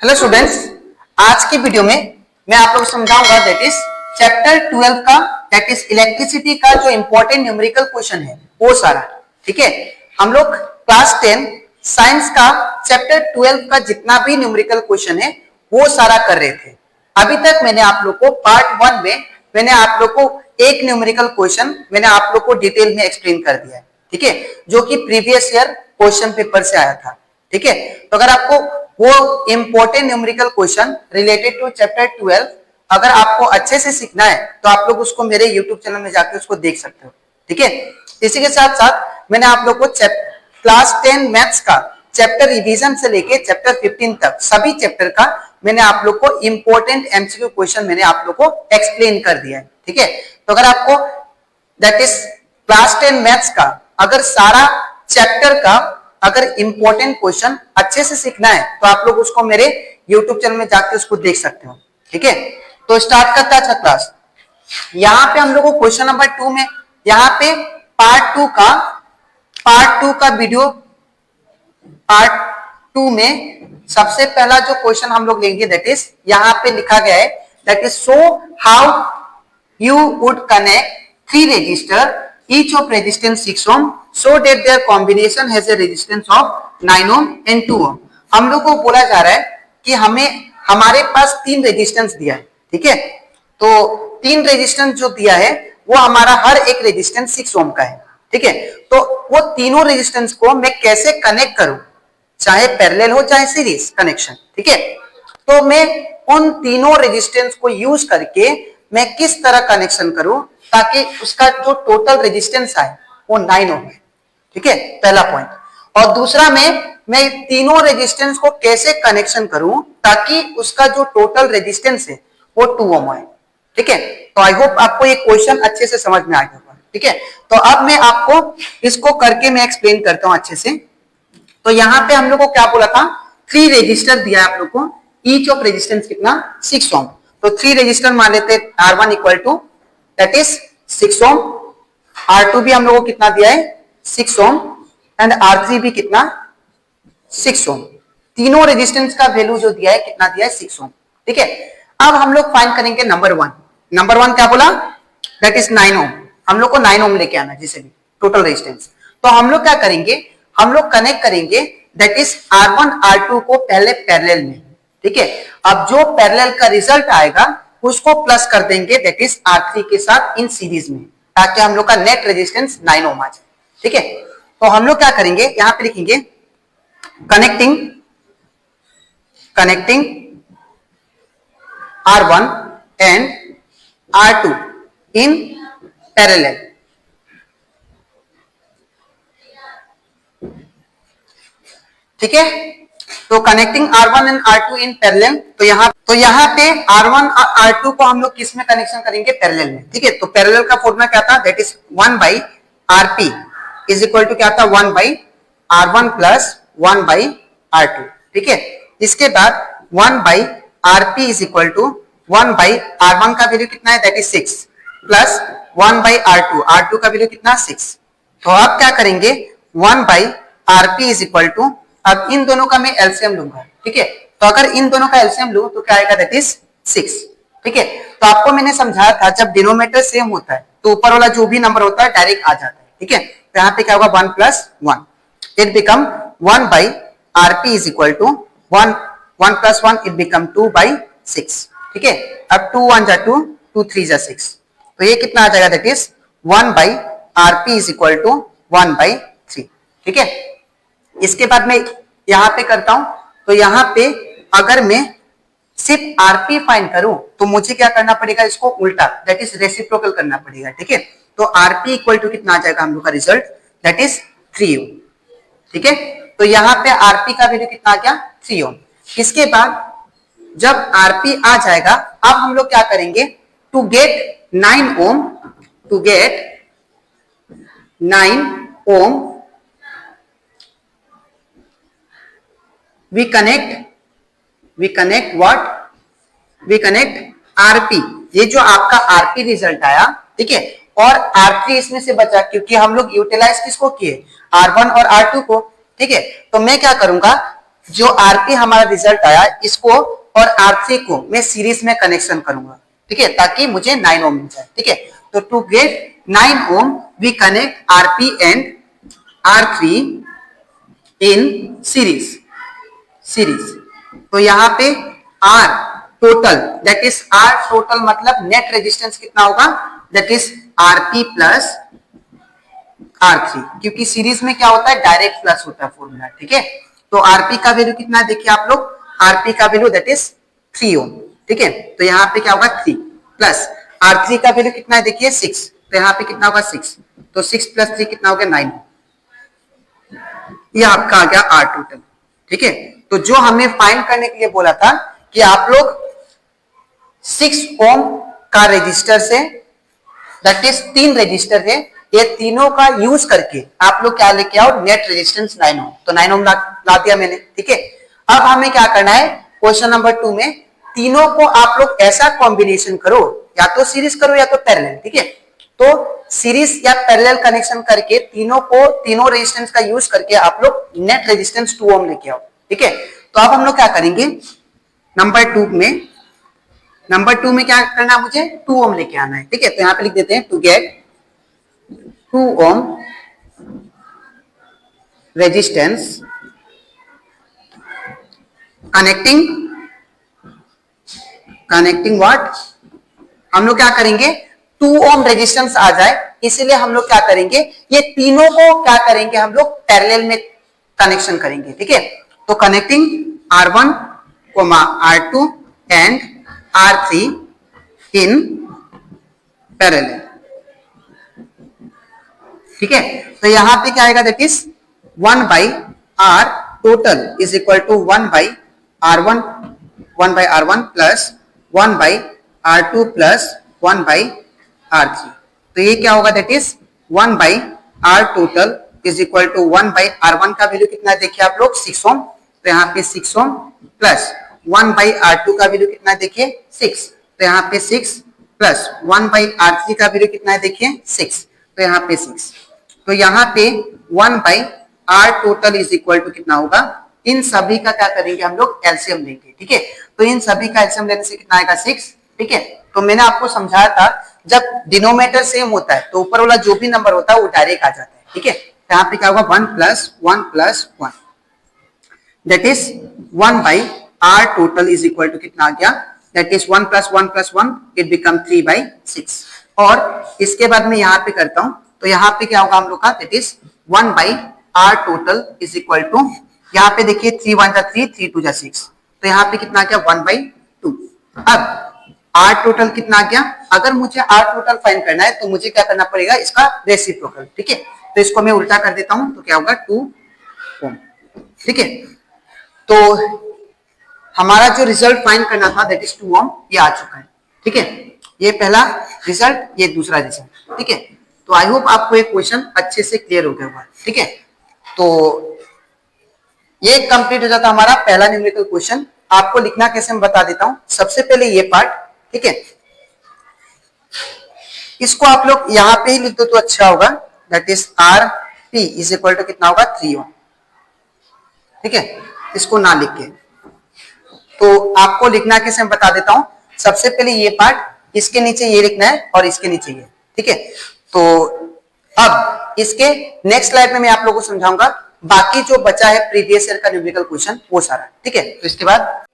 Hello students, आज की video में मैं आप लोग समझाऊंगा दैट इज चैप्टर 12 का दैट इज इलेक्ट्रिसिटी का जो इंपॉर्टेंट न्यूमेरिकल क्वेश्चन है वो सारा। ठीक है, हम लोग क्लास 10 साइंस का चैप्टर 12 का जितना भी न्यूमेरिकल क्वेश्चन है वो सारा कर रहे थे। अभी तक मैंने आप लोग को पार्ट 1 में मैंने आप लोग को एक न्यूमेरिकल क्वेश्चन मैंने आप लोग को डिटेल में एक्सप्लेन कर दिया है। ठीक है, जो कि प्रीवियस ईयर क्वेश्चन पेपर से आया था। ठीक है, तो अगर आपको वो important numerical question related to chapter 12 अगर आपको अच्छे से सीखना है तो आप लोग उसको मेरे YouTube चैनल में जाकर उसको देख सकते हो। ठीक है, इसी के साथ साथ मैंने आप लोग को क्लास 10 मैथ्स का चैप्टर रिवीजन से लेके चैप्टर 15 तक सभी चैप्टर का मैंने आप लोग को इंपॉर्टेंट एमसीक्यू क्वेश्चन मैंने आप लोग को एक्सप्लेन कर दिया है। ठीक है, तो अगर आपको दैट इज क्लास 10 मैथ्स का अगर सारा चैप्टर का अगर इंपॉर्टेंट क्वेश्चन अच्छे से सीखना है तो आप लोग उसको मेरे YouTube चैनल में जाकर उसको देख सकते हो। ठीक है, तो स्टार्ट करता है क्लास। यहाँ पे हम लोग को क्वेश्चन नंबर 2 में यहाँ पे पार्ट 2 का वीडियो पार्ट 2 में सबसे पहला जो क्वेश्चन हम लोग लेंगे दैट इज यहाँ पे लिखा गया है that is so how you would connect 3 resistor each of resistance 6 ohm so that their combination has a resistance of 9 ohm and 2 ohm। हम लोग को बोला जा रहा है कि हमारे पास 3 रेजिस्टेंस दिया है। ठीक है, तो 3 रेजिस्टेंस जो दिया है वो हमारा हर एक रेजिस्टेंस 6 ओम का है। ठीक है, तो वो तीनों रेजिस्टेंस को मैं कैसे कनेक्ट करूं, चाहे पैरेलल हो चाहे सीरीज कनेक्शन। ठीक है, तो मैं उन तीनों रेजिस्टेंस को यूज करके मैं किस तरह कनेक्शन करूं ताकि उसका जो टोटल रेजिस्टेंस आए वो 9 ओम है। ठीक है, पहला पॉइंट। और दूसरा मैं तीनों रेजिस्टेंस को कैसे कनेक्शन करूं ताकि उसका जो टोटल रेजिस्टेंस है वो 2 ओम आए। ठीक है, तो आई होप आपको ये क्वेश्चन अच्छे से समझ में आ गया होगा। ठीक है, तो अब मैं आपको इसको करके मैं एक्सप्लेन करता हूं अच्छे से। तो यहाँ पे हम लोग को क्या बोला था, 3 रेजिस्टर दिया है आप लोग को, ईच ऑफ रेजिस्टेंस कितना 6 ओम। तो 3 रेजिस्टर मान लेते R1 equal to that is 6 ohm, R2 भी हम लोगों को कितना दिया है 6 ओम एंड R3 भी कितना 6 ओम। तीनों रेजिस्टेंस का वैल्यू जो दिया है कितना दिया है 6 ओम। ठीक है, अब हम लोग फाइंड करेंगे नंबर 1। नंबर 1 क्या बोला दैट इज 9 ओम। हम लोग को 9 ओम लेके आना जिसे भी टोटल रेजिस्टेंस। तो हम लोग क्या करेंगे, हम लोग कनेक्ट करेंगे दैट इज R1 R2 को पहले पैरेलल में। ठीक है, अब जो पैरेलल का रिजल्ट आएगा उसको प्लस कर देंगे दैट इज R3 के साथ इन सीरीज में ताकि हम लोग का नेट रेजिस्टेंस 9 ओम आ जाए। ठीक है, तो हम लोग क्या करेंगे, यहां पे लिखेंगे connecting R1 and R2 in parallel. ठीक है, तो connecting R1 and R2 in parallel. तो यहाँ पे R1 और R2 को हम लोग किस में कनेक्शन करेंगे, पैरेलल में। ठीक है, तो पैरेलल का फॉर्मूला क्या था that is 1 by RP is equal to क्या था 1 by R1 plus 1 by R2। ठीक है, इसके बाद 1 by RP is equal to 1 by R1 का वैल्यू कितना है that is 6 plus 1 by R2 का वैल्यू कितना 6। तो अब क्या करेंगे 1 by RP is equal to, अब इन दोनों का मैं एलसीएम लूंगा। ठीक है, तो अगर इन दोनों का एलसीएम लूं तो क्या आएगा दैट इज 6। ठीक है, तो आपको मैंने समझाया था जब डिनोमिनेटर सेम होता है तो ऊपर वाला जो भी नंबर होता है डायरेक्ट आ जाता है। ठीक है, तो यहाँ पे क्या होगा 1 plus 1 it become 1 by RP is equal to 1 plus 1 it become 2 by 6। ठीक है, अब 2 1 जा 2 2 3 जा 6, तो ये कितना आ जाएगा that is 1 by RP is equal to 1 by 3। ठीक है, इसके बाद मैं यहां पे करता हूं, तो यहां पे अगर मैं सिर्फ आरपी फाइंड करूं तो मुझे क्या करना पड़ेगा, इसको उल्टा दैट इज रेसिप्रोकल करना पड़ेगा। ठीक है, तो आरपी इक्वल टू कितना आ जाएगा हम लोग का रिजल्ट दैट इज 3 ओम। ठीक है, तो यहां पे आरपी का वैल्यू कितना आ गया 3 ओम। इसके बाद जब आरपी आ जाएगा अब हम लोग क्या करेंगे, to get 9 ohm we connect RP। ये जो आपका RP रिजल्ट आया, ठीक है, और R3 इसमें से बचा क्योंकि हम लोग यूटिलाइज किसको किए R1 और R2 को। ठीक है, तो मैं क्या करूंगा जो आरपी हमारा रिजल्ट आया इसको और R3 को मैं सीरीज में कनेक्शन करूंगा, ठीक है, ताकि मुझे 9 ओम मिल जाए, ठीक है। तो to get 9 ohm we connect RP and R3 in series. तो यहाँ पे R total, that is R total मतलब नेट रेजिस्टेंस कितना होगा, that is RP plus R3, क्योंकि सीरीज में क्या होता है, डायरेक्ट प्लस होता है फॉर्मूला, ठीक है। तो RP का वैल्यू कितना है देखिए आप लोग, RP का वैल्यू दैट इज 3 ओम, ठीक है। तो यहाँ पे क्या होगा 3 प्लस R3 का वैल्यू कितना है देखिए 6, तो यहाँ पे कितना होगा 6, तो 6 प्लस 3 कितना हो गया 9, ये आपका आ गया R टोटल, ठीक है। तो जो हमें फाइंड करने के लिए बोला था कि आप लोग 6 ओम का रजिस्टर से, दैट इज 3 रजिस्टर है, ये तीनों का यूज करके आप लोग क्या लेके आओ, नेट रेजिस्टेंस 9 ओम, तो 9 ओम ला दिया मैंने, ठीक है। अब हमें क्या करना है, क्वेश्चन नंबर 2 में तीनों को आप लोग ऐसा कॉम्बिनेशन करो, या तो सीरीज करो या तो पैरेलल, ठीक है। तो सीरीज या पैरेलल कनेक्शन करके तीनों रेजिस्टेंस का यूज करके आप लोग नेट रेजिस्टेंस 2 ओम लेके आओ, ठीक है। तो अब हम लोग क्या करेंगे, नंबर 2 में क्या करना है, मुझे 2 ओम लेके आना है, ठीक है। तो यहाँ पे लिख देते हैं to get 2 ohm resistance connecting what, हम लोग क्या करेंगे 2 ohm रेजिस्टेंस आ जाए, इसीलिए हम लोग क्या करेंगे, ये तीनों को क्या करेंगे, हम लोग पैरेलल में कनेक्शन करेंगे, ठीक है। तो connecting R1, R2 and R3 in parallel, ठीक है। तो यहां पे क्या आएगा, that is 1 by R total is equal to 1 by R1 plus 1 by R2 plus 1 by R3। तो ये क्या होगा, that is 1 by R total is equal to 1 by R1 का वैल्यू कितना है देखिए आप लोग 6 ओम, तो यहाँ पे 6 ओम प्लस 1 बाई R2 का वैल्यू कितना है देखिए 6, तो यहाँ पे 6 प्लस 1 बाई R3 का वैल्यू कितना है देखिए 6, तो यहाँ पे 6, तो यहाँ पे 1 by R total is equal to कितना होगा, इन सभी का क्या करेंगे हम लोग एलसीएम लेंगे, ठीक है। तो इन सभी का एलसीएम लेने से कितना आएगा 6, ठीक है। तो मैंने आपको समझाया था जब डिनोमिनेटर सेम होता है तो ऊपर वाला जो भी नंबर होता है वो डायरेक्ट आ जाता है, ठीक है। तो यहाँ पे क्या होगा 1 plus 1 that is 1 by R total is equal to कितना आ गया, that is 1 plus 1 it become 3 by 6। और इसके बाद में यहाँ पे करता हूं, तो यहाँ पे क्या होगा हम लोग का, that is 1 by R total is equal to, यहाँ पे देखिए 3 1 3 3 2 6, तो यहाँ पे कितना आ गया 1 बाई 2। अब R टोटल कितना आ गया, अगर मुझे R टोटल फाइंड करना है तो मुझे क्या करना पड़ेगा, इसका रेसिप्रोकल, ठीक है। तो इसको मैं उल्टा कर देता हूं, तो क्या होगा 2 ओम, ठीक है। तो हमारा जो रिजल्ट फाइंड करना था दैट इज 2 ओम, ये आ चुका है, ठीक है। ये पहला रिजल्ट, ये दूसरा रिजल्ट, ठीक है। तो आई होप आपको एक क्वेश्चन अच्छे से क्लियर हो गया होगा, ठीक है। तो ये कंप्लीट हो जाता हमारा पहला न्यूमेरिकल क्वेश्चन। आपको लिखना कैसे मैं बता देता हूं। सबसे पहले ये पार्ट, ठीक है, इसको आप लोग यहां पे ही लिख दो तो अच्छा होगा, that is R P is equal to कितना होगा 3 ओम, ठीक है। इसको ना लिख के, तो आपको लिखना कैसे मैं बता देता हूं। सबसे पहले ये पार्ट, इसके नीचे ये लिखना है और इसके नीचे ये, ठीक है। तो अब इसके नेक्स्ट स्लाइड में मैं आप लोगों को समझाऊंगा बाकी जो बचा है प्रीवियस ईयर का न्यूमेरिकल क्वेश्चन वो सारा, ठीक है। तो इसके बाद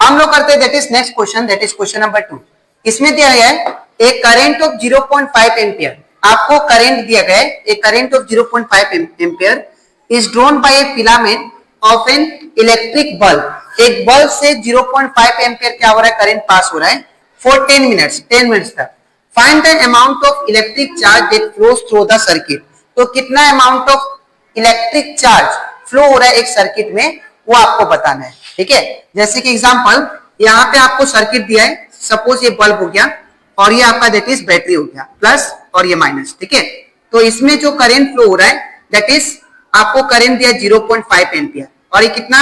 हम लोग करते हैं that is next question, that is question number 2। इसमें दिया गया है एक करंट ऑफ 0.5 एम्पियर, आपको करंट दिया गया है एक current of 0.5 ampere is drawn by A filament of an electric bulb. एक बल्ब से 0.5 एम्पियर क्या हो रहा है, करंट पास हो रहा है फॉर 10 मिनट्स तक। Find the amount of electric charge that flows through the circuit. तो कितना amount of electric charge flow हो रहा है एक सर्किट में, वो आपको बताना है, ठीक है। जैसे कि एग्जांपल यहाँ पे आपको सर्किट दिया है, सपोज ये बल्ब हो गया और ये आपका दैट इज बैटरी हो गया, प्लस और ये माइनस, ठीक है। तो इसमें जो करंट फ्लो हो रहा है दैट इज आपको करंट दिया 0.5 एम्पियर और ये कितना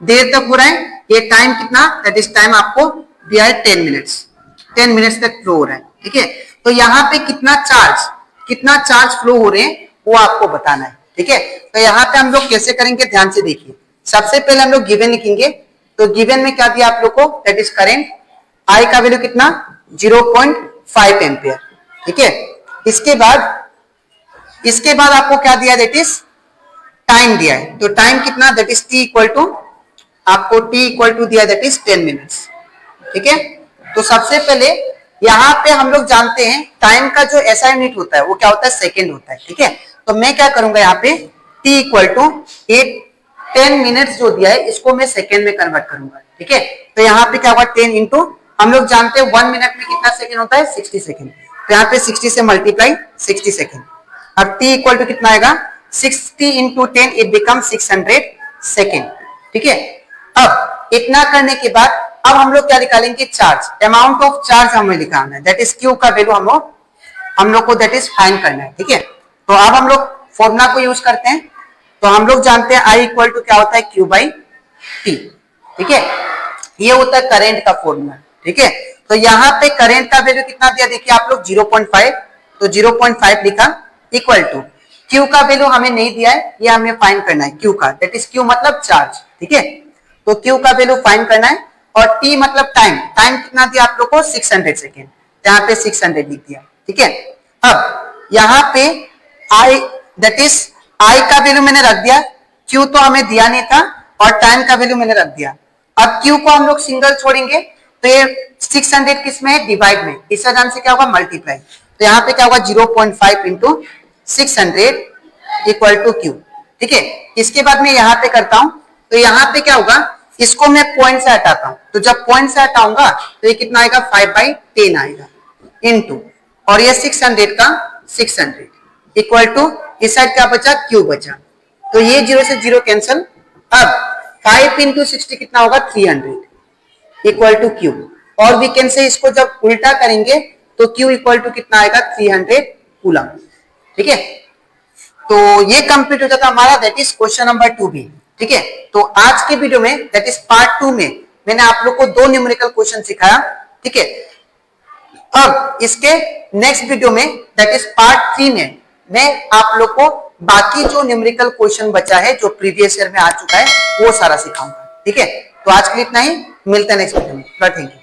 देर तक हो रहा है, ये टाइम कितना, दैट इज टाइम आपको दिया है 10 मिनट्स तक फ्लो हो रहा है, ठीक है। तो यहाँ पे कितना चार्ज फ्लो हो रहे हैं वो आपको बताना है, ठीक है। तो यहाँ पे हम लोग कैसे करेंगे ध्यान से देखिए। सबसे पहले हम लोग गिवन लिखेंगे, तो गिवन में क्या दिया आप लोग को, दैट इज करंट, आई का वैल्यू कितना 0.5 एम्पियर, ठीक है। इसके बाद आपको क्या दिया, दैट इज टाइम दिया है, तो टाइम कितना, that is T equal to, आपको टी इक्वल टू दिया दैट इज 10 मिनट्स, ठीक है। तो सबसे पहले यहाँ पे हम लोग जानते हैं टाइम का जो ऐसा यूनिट होता है वो क्या होता है, सेकेंड होता है, ठीक है। तो मैं क्या करूंगा यहाँ पे टी इक्वल टू 10 मिनट्स जो दिया है इसको मैं सेकेंड में कन्वर्ट करूंगा, ठीक है। तो यहाँ पे क्या होगा 10 इंटू, हम लोग जानते हैं 1 मिनट में कितना सेकेंड होता है, 60 सेकेंड, तो यहाँ पे 60 से मल्टीप्लाई 60 सेकेंड। अब टी इक्वल टू कितना आएगा, 60 इंटू 10 इट बिकम 600 सेकेंड, ठीक है। अब इतना करने के बाद अब हम लोग क्या निकालेंगे, चार्ज, अमाउंट ऑफ चार्ज हमें निकालना है, दैट इज क्यू का वैल्यू हम लोग को दैट इज फाइंड करना है, ठीक है। तो अब हम लोग फॉर्मूला को यूज करते हैं, तो हम लोग जानते हैं आई इक्वल टू क्या होता है, क्यू बाई टी, ठीक है। ये होता है करंट का फॉर्मूला, ठीक है। तो यहाँ पे करंट का वैल्यू कितना दिया, देखिए आप लोग 0.5, तो 0.5 लिखा, इक्वल टू क्यू का वैल्यू हमें नहीं दिया है, ये हमें फाइंड करना है क्यू का, दैट इज क्यू मतलब चार्ज, ठीक है। तो क्यू का वैल्यू फाइंड करना है, और टी मतलब टाइम, टाइम कितना दिया आप लोग को 600 सेकेंड, यहाँ पे 600 लिख दिया, ठीक है। अब यहाँ पे आई, दैट इज आई का वैल्यू मैंने रख दिया, क्यू तो हमें दिया नहीं था, और टाइम का वैल्यू मैंने रख दिया। अब क्यू को हम लोग सिंगल छोड़ेंगे, तो ये 600 किस में है, डिवाइड में, इस वजह से क्या होगा, मल्टीप्लाई, तो यहाँ पे क्या होगा 0.5 इंटू 600 इक्वल टू क्यू, ठीक है। इसके बाद मैं यहाँ पे करता हूं, तो यहाँ पे क्या होगा, इसको मैं पॉइंट से हटाता हूं, तो जब पॉइंट से हटाऊंगा तो ये कितना आएगा, 5/10 आएगा, इनटू, और ये 600 का 600 इक्वल टू, इस साइड क्या बचा, क्यू बचा, तो ये 0 से 0 कैंसिल। अब 5 इंटू 60 कितना होगा, 300 इक्वल टू क्यू, और वी कैन से इसको जब उल्टा करेंगे तो क्यू इक्वल टू कितना आएगा, 300 कूलम, ठीक है। तो ये कंप्लीट हो जाता हमारा, दैट इज क्वेश्चन नंबर 2 भी, ठीक है। तो आज के वीडियो में दैट इज पार्ट 2 में मैंने आप लोग को 2 न्यूमेरिकल क्वेश्चन सिखाया, ठीक है। अब इसके नेक्स्ट वीडियो में दैट इज पार्ट 3 में मैं आप लोग को बाकी जो न्यूमेरिकल क्वेश्चन बचा है जो प्रीवियस ईयर में आ चुका है वो सारा सिखाऊंगा, ठीक है। तो आज के लिए इतना ही, मिलते हैं नेक्स्ट वीडियो में, थैंक यू।